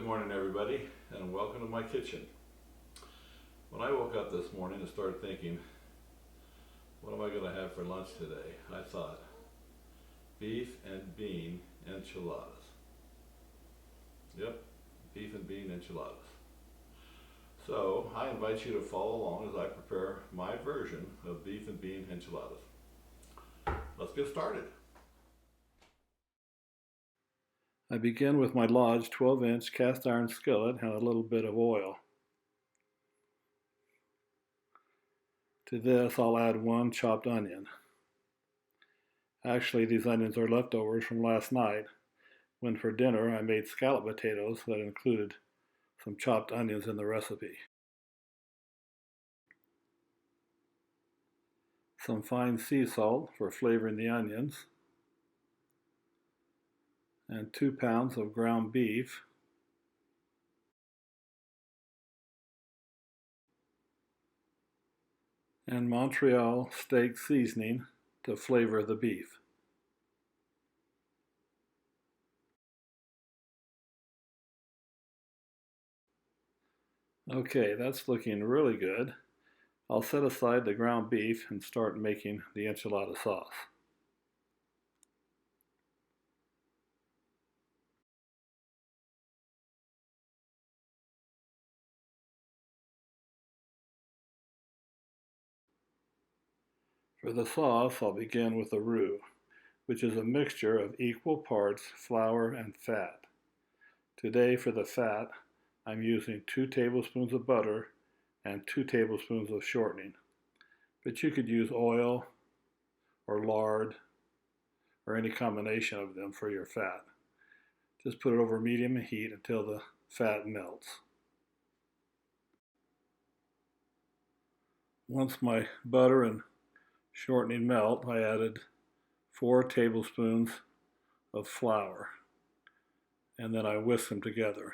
morning, everybody, and welcome to my kitchen. When I woke up this morning and started thinking, what am I going to have for lunch today? I thought, beef and bean enchiladas. Yep, beef and bean enchiladas. So I invite you to follow along as I prepare my version of beef and bean enchiladas. Let's get started. I begin with my Lodge 12-inch cast iron skillet and a little bit of oil. To this I'll add one chopped onion. Actually, these onions are leftovers from last night when for dinner I made scallop potatoes that included some chopped onions in the recipe. Some fine sea salt for flavoring the onions, and 2 pounds of ground beef, and Montreal steak seasoning to flavor the beef. Okay, that's looking really good. I'll set aside the ground beef and start making the enchilada sauce. For the sauce, I'll begin with the roux, which is a mixture of equal parts flour and fat. Today for the fat, I'm using 2 tablespoons of butter and 2 tablespoons of shortening. But you could use oil or lard or any combination of them for your fat. Just put it over medium heat until the fat melts. Once my butter and shortening melt, I added 4 tablespoons of flour, and then I whisk them together.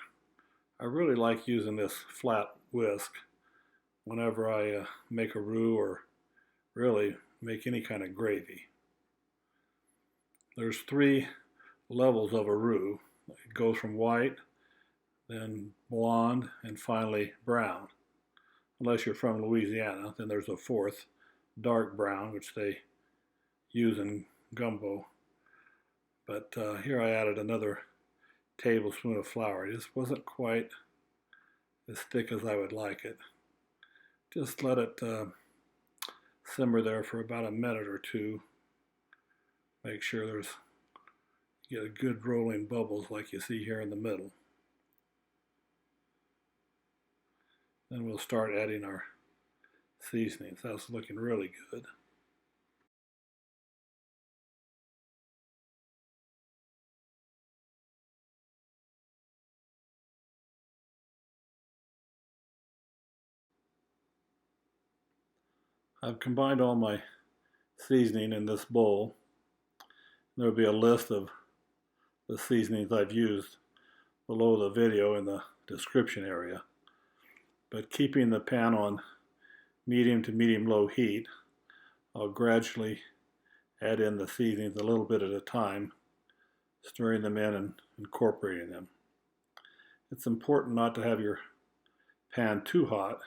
I really like using this flat whisk whenever I make a roux or really make any kind of gravy. There's 3 levels of a roux. It goes from white, then blonde, and finally brown. Unless you're from Louisiana, then there's a 4th, dark brown, which they use in gumbo. But here I added another tablespoon of flour. It just wasn't quite as thick as I would like it. Just let it simmer there for about a minute or two. Make sure you get good rolling bubbles like you see here in the middle. Then we'll start adding our seasonings. That's looking really good. I've combined all my seasoning in this bowl. There will be a list of the seasonings I've used below the video in the description area. But keeping the pan on medium to medium-low heat, I'll gradually add in the seasonings a little bit at a time, stirring them in and incorporating them. It's important not to have your pan too hot.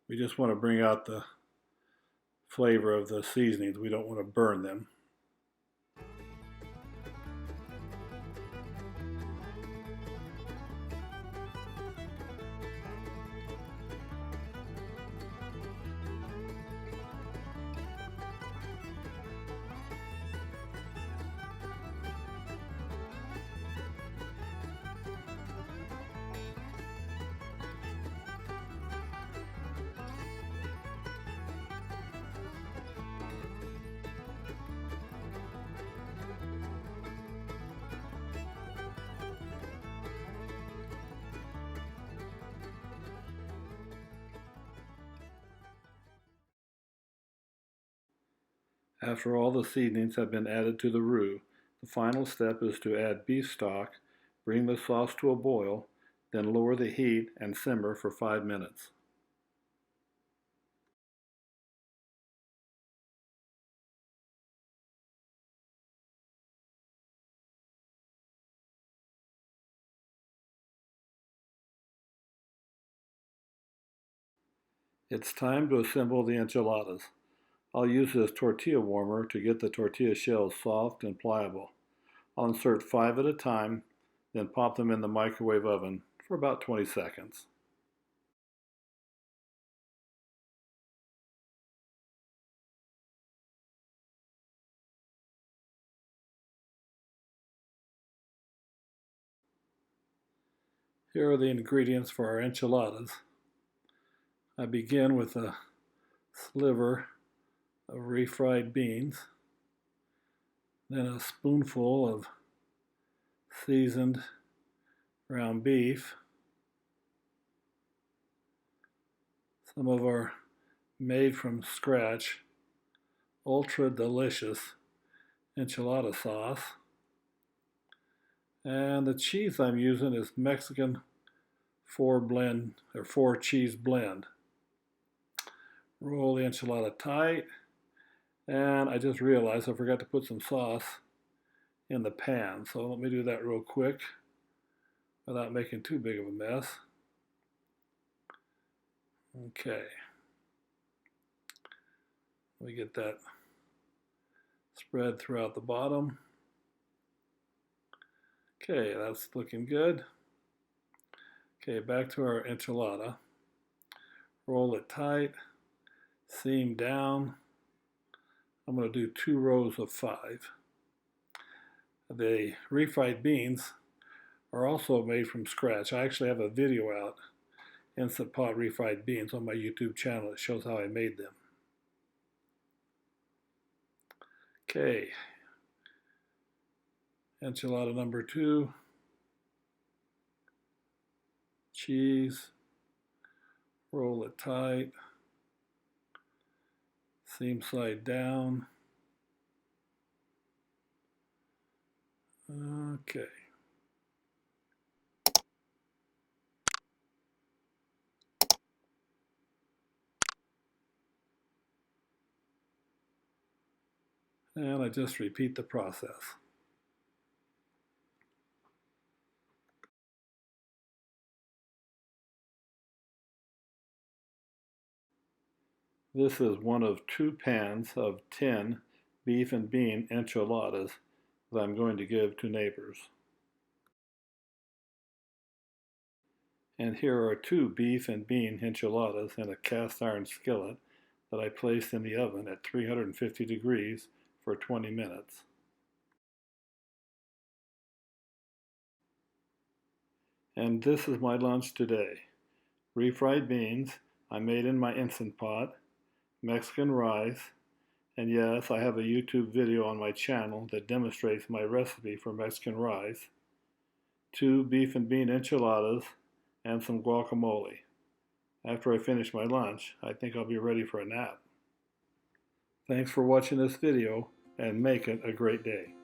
We just want to bring out the flavor of the seasonings. We don't want to burn them. After all the seasonings have been added to the roux, the final step is to add beef stock, bring the sauce to a boil, then lower the heat and simmer for 5 minutes. It's time to assemble the enchiladas. I'll use this tortilla warmer to get the tortilla shells soft and pliable. I'll insert 5 at a time, then pop them in the microwave oven for about 20 seconds. Here are the ingredients for our enchiladas. I begin with a sliver of refried beans, then a spoonful of seasoned ground beef, some of our made from scratch ultra delicious enchilada sauce, and the cheese I'm using is Mexican 4 cheese blend. Roll the enchilada tight, and I just realized I forgot to put some sauce in the pan, so let me do that real quick without making too big of a mess. Okay, we get that spread throughout the bottom. Okay, that's looking good. Okay, back to our enchilada. Roll it tight, seam down. I'm going to do 2 rows of 5. The refried beans are also made from scratch. I actually have a video out, Instant Pot Refried Beans, on my YouTube channel. It shows how I made them. Okay, enchilada number 2. Cheese, roll it tight, seam side down. Okay. And I just repeat the process. This is one of 2 pans of 10 beef and bean enchiladas that I'm going to give to neighbors. And here are 2 beef and bean enchiladas in a cast iron skillet that I placed in the oven at 350 degrees for 20 minutes. And this is my lunch today. Refried beans I made in my Instant Pot, Mexican rice, and yes, I have a YouTube video on my channel that demonstrates my recipe for Mexican rice, 2 beef and bean enchiladas, and some guacamole. After I finish my lunch, I think I'll be ready for a nap. Thanks for watching this video, and make it a great day.